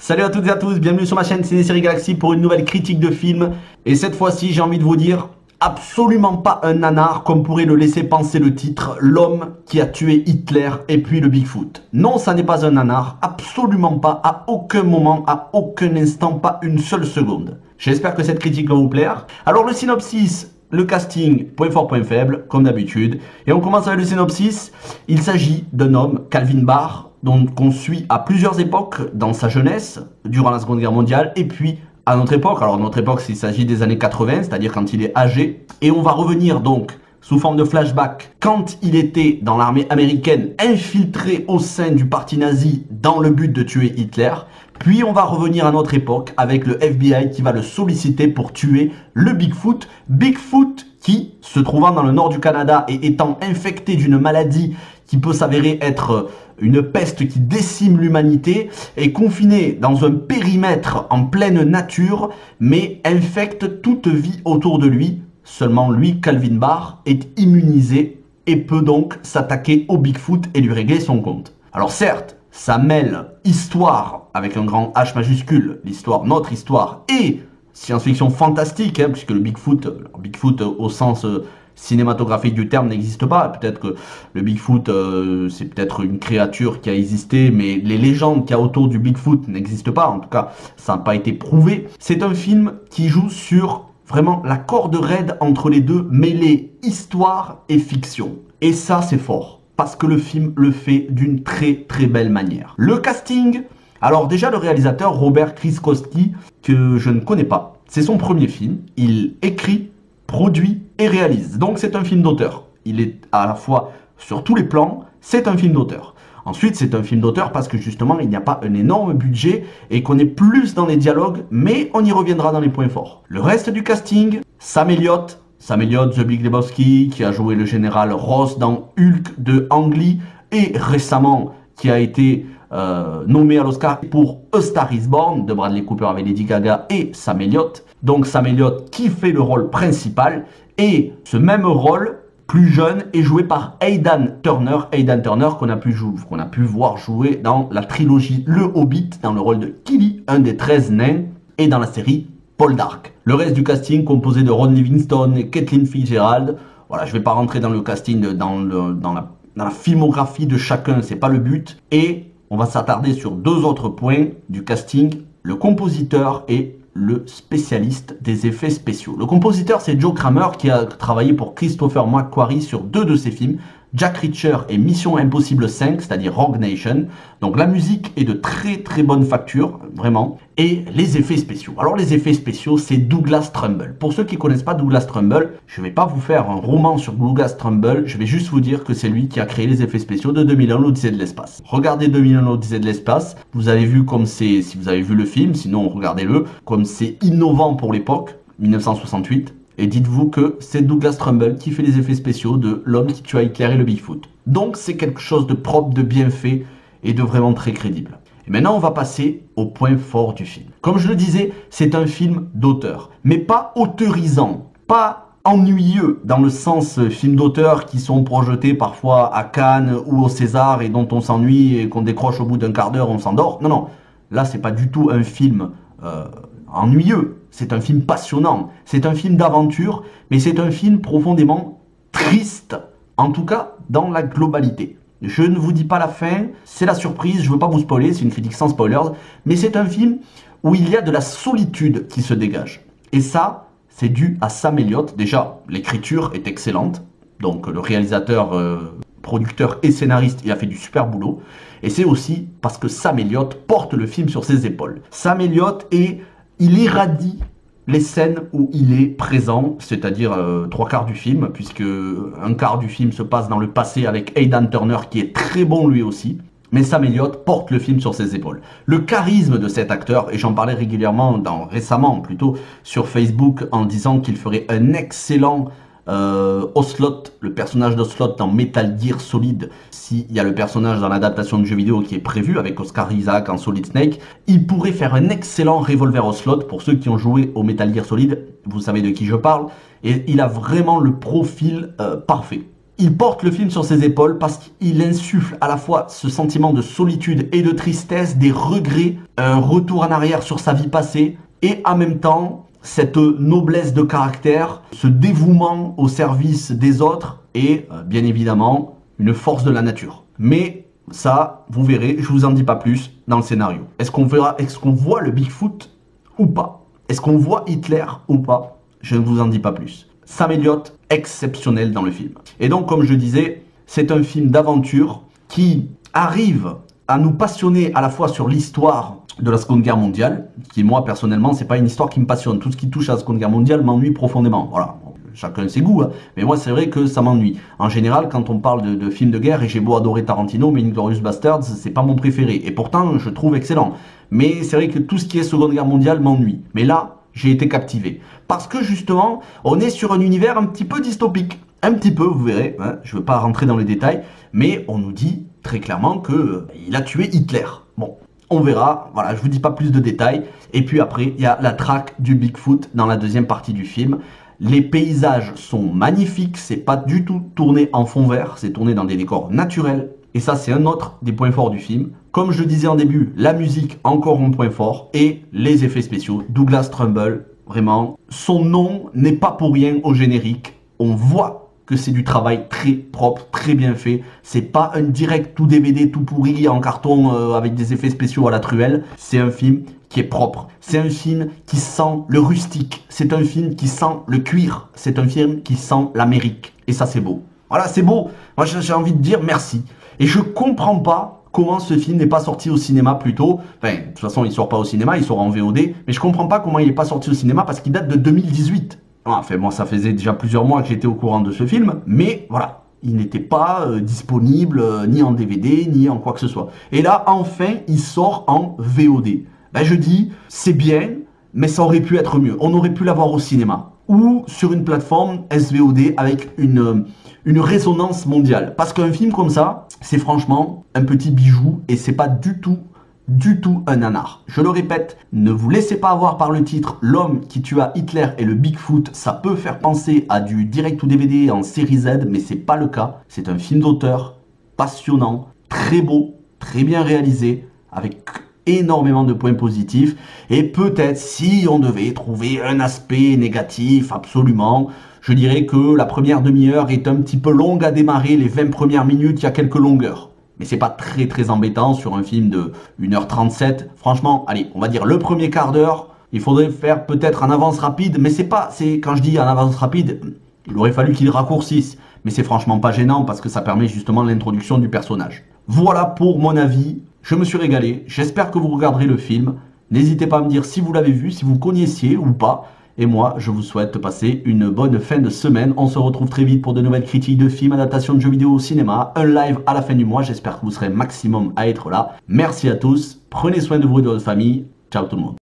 Salut à toutes et à tous, bienvenue sur ma chaîne Ciné Série Galaxy pour une nouvelle critique de film. Et cette fois-ci, j'ai envie de vous dire, absolument pas un nanar comme pourrait le laisser penser le titre, l'homme qui a tué Hitler et puis le Bigfoot. Non, ça n'est pas un nanar, absolument pas, à aucun moment, à aucun instant, pas une seule seconde. J'espère que cette critique va vous plaire. Alors le synopsis, le casting, point fort, point faible, comme d'habitude. Et on commence avec le synopsis. Il s'agit d'un homme, Calvin Barr, qu'on suit à plusieurs époques dans sa jeunesse, durant la Seconde Guerre mondiale, et puis à notre époque. Alors notre époque, il s'agit des années 80, c'est-à-dire quand il est âgé. Et on va revenir donc sous forme de flashback quand il était dans l'armée américaine, infiltré au sein du parti nazi dans le but de tuer Hitler. Puis on va revenir à notre époque avec le FBI qui va le solliciter pour tuer le Bigfoot. Bigfoot qui, se trouvant dans le nord du Canada et étant infecté d'une maladie qui peut s'avérer être une peste qui décime l'humanité, est confiné dans un périmètre en pleine nature, mais infecte toute vie autour de lui. Seulement lui, Calvin Barr, est immunisé et peut donc s'attaquer au Bigfoot et lui régler son compte. Alors certes, ça mêle histoire avec un grand H majuscule, l'histoire, notre histoire, et science-fiction fantastique, hein, puisque le Bigfoot au sens cinématographique du terme n'existe pas. Peut-être que le Bigfoot, c'est peut-être une créature qui a existé, mais les légendes qu'il y a autour du Bigfoot n'existent pas. En tout cas, ça n'a pas été prouvé. C'est un film qui joue sur vraiment la corde raide entre les deux, mêlée histoire et fiction. Et ça, c'est fort, parce que le film le fait d'une très très belle manière. Le casting, alors déjà le réalisateur Robert Kieślowski, que je ne connais pas. C'est son premier film. Il écrit, produit et réalise. Donc c'est un film d'auteur. Il est à la fois sur tous les plans, c'est un film d'auteur. Ensuite, c'est un film d'auteur parce que justement, il n'y a pas un énorme budget et qu'on est plus dans les dialogues, mais on y reviendra dans les points forts. Le reste du casting, Sam Elliott, The Big Lebowski, qui a joué le général Ross dans Hulk de Ang Lee et récemment qui a été nommé à l'Oscar pour A Star is Born de Bradley Cooper avec Lady Gaga et Sam Elliott. Donc Sam Elliott qui fait le rôle principal, et ce même rôle plus jeune est joué par Aidan Turner qu'on a pu voir jouer dans la trilogie Le Hobbit dans le rôle de Kili, un des 13 nains, et dans la série Paul Dark. Le reste du casting composé de Ron Livingston et Caitlin Fitzgerald. Voilà, je vais pas rentrer dans le casting, dans la filmographie de chacun, c'est pas le but. Et on va s'attarder sur deux autres points du casting, le compositeur et le spécialiste des effets spéciaux. Le compositeur, c'est Joe Kramer, qui a travaillé pour Christopher McQuarrie sur deux de ses films, Jack Reacher et Mission Impossible 5, c'est-à-dire Rogue Nation. Donc la musique est de très très bonne facture, vraiment. Et les effets spéciaux. Alors les effets spéciaux, c'est Douglas Trumbull. Pour ceux qui ne connaissent pas Douglas Trumbull, je ne vais pas vous faire un roman sur Douglas Trumbull, je vais juste vous dire que c'est lui qui a créé les effets spéciaux de 2001 l'Odyssée de l'espace. Regardez 2001 l'Odyssée de l'espace, vous avez vu comme c'est, si vous avez vu le film, sinon regardez-le, comme c'est innovant pour l'époque, 1968. Et dites-vous que c'est Douglas Trumbull qui fait les effets spéciaux de L'homme qui tua Hitler et le Bigfoot. Donc c'est quelque chose de propre, de bien fait et de vraiment très crédible. Et maintenant on va passer au point fort du film. Comme je le disais, c'est un film d'auteur, mais pas auteurisant, pas ennuyeux dans le sens film d'auteur qui sont projetés parfois à Cannes ou au César et dont on s'ennuie et qu'on décroche au bout d'un quart d'heure, on s'endort. Non, non, là c'est pas du tout un film ennuyeux. C'est un film passionnant, c'est un film d'aventure, mais c'est un film profondément triste, en tout cas dans la globalité. Je ne vous dis pas la fin, c'est la surprise, je ne veux pas vous spoiler, c'est une critique sans spoilers, mais c'est un film où il y a de la solitude qui se dégage. Et ça, c'est dû à Sam Elliott. Déjà, l'écriture est excellente, donc le réalisateur, producteur et scénariste, il a fait du super boulot. Et c'est aussi parce que Sam Elliott porte le film sur ses épaules. Sam Elliott il irradie les scènes où il est présent, c'est-à-dire trois quarts du film, puisque un quart du film se passe dans le passé avec Aidan Turner qui est très bon lui aussi. Mais Sam Elliott porte le film sur ses épaules. Le charisme de cet acteur, et j'en parlais régulièrement, récemment plutôt, sur Facebook, en disant qu'il ferait un excellent Ocelot, le personnage d'Ocelot dans Metal Gear Solid, s'il y a le personnage dans l'adaptation de jeu vidéo qui est prévu avec Oscar Isaac en Solid Snake, il pourrait faire un excellent Revolver Ocelot. Pour ceux qui ont joué au Metal Gear Solid, vous savez de qui je parle, et il a vraiment le profil parfait. il porte le film sur ses épaules parce qu'il insuffle à la fois ce sentiment de solitude et de tristesse, des regrets, un retour en arrière sur sa vie passée, et en même temps, cette noblesse de caractère, ce dévouement au service des autres, et bien évidemment, une force de la nature. Mais ça, vous verrez, je vous en dis pas plus dans le scénario. Est-ce qu'on voit le Bigfoot ou pas? Est-ce qu'on voit Hitler ou pas? Je ne vous en dis pas plus. Sam Elliott, exceptionnel dans le film. Et donc, comme je disais, c'est un film d'aventure qui arrive à nous passionner à la fois sur l'histoire de la Seconde Guerre mondiale, qui moi, personnellement, c'est pas une histoire qui me passionne. Tout ce qui touche à la Seconde Guerre mondiale m'ennuie profondément. Voilà. Chacun ses goûts, hein. Mais moi c'est vrai que ça m'ennuie. En général, quand on parle de films de guerre, et j'ai beau adorer Tarantino, mais Inglourious Basterds, c'est pas mon préféré. Et pourtant, je trouve excellent. Mais c'est vrai que tout ce qui est Seconde Guerre mondiale m'ennuie. Mais là, j'ai été captivé. Parce que justement, on est sur un univers un petit peu dystopique. Un petit peu, vous verrez, hein, je veux pas rentrer dans les détails, mais on nous dit très clairement que il a tué Hitler. Bon, on verra, voilà, je vous dis pas plus de détails. Et puis après, il y a la traque du Bigfoot dans la deuxième partie du film. Les paysages sont magnifiques, c'est pas du tout tourné en fond vert, c'est tourné dans des décors naturels. Et ça, c'est un autre des points forts du film. Comme je le disais en début, la musique, encore un point fort. Et les effets spéciaux. Douglas Trumbull, vraiment, son nom n'est pas pour rien au générique. On voit que c'est du travail très propre, très bien fait. C'est pas un direct tout DVD, tout pourri en carton avec des effets spéciaux à la truelle. C'est un film qui est propre. C'est un film qui sent le rustique. C'est un film qui sent le cuir. C'est un film qui sent l'Amérique. Et ça, c'est beau. Voilà, c'est beau. Moi, j'ai envie de dire merci. Et je comprends pas comment ce film n'est pas sorti au cinéma plus tôt. Enfin, de toute façon, il sort pas au cinéma, il sort en VOD. Mais je comprends pas comment il n'est pas sorti au cinéma parce qu'il date de 2018. Enfin, moi, ça faisait déjà plusieurs mois que j'étais au courant de ce film. Mais voilà, il n'était pas disponible ni en DVD, ni en quoi que ce soit. Et là, enfin, il sort en VOD. Ben, je dis, c'est bien, mais ça aurait pu être mieux. On aurait pu l'avoir au cinéma ou sur une plateforme SVOD avec une résonance mondiale. Parce qu'un film comme ça, c'est franchement un petit bijou et c'est pas du tout un nanar. Je le répète, ne vous laissez pas avoir par le titre L'homme qui tua Hitler et le Bigfoot. Ça peut faire penser à du direct ou DVD en série Z, mais c'est pas le cas. C'est un film d'auteur, passionnant, très beau, très bien réalisé, avec énormément de points positifs. Et peut-être si on devait trouver un aspect négatif, absolument, je dirais que la première demi-heure est un petit peu longue à démarrer. Les 20 premières minutes, il y a quelques longueurs. Mais c'est pas très embêtant sur un film de 1h37. Franchement, allez, on va dire le premier quart d'heure, il faudrait faire peut-être en avance rapide, mais quand je dis en avance rapide, il aurait fallu qu'il raccourcisse. Mais c'est franchement pas gênant parce que ça permet justement l'introduction du personnage. Voilà pour mon avis. Je me suis régalé. J'espère que vous regarderez le film. N'hésitez pas à me dire si vous l'avez vu, si vous connaissiez ou pas. Et moi, je vous souhaite de passer une bonne fin de semaine. On se retrouve très vite pour de nouvelles critiques de films, adaptations de jeux vidéo au cinéma, un live à la fin du mois. J'espère que vous serez maximum à être là. Merci à tous. Prenez soin de vous et de votre famille. Ciao tout le monde.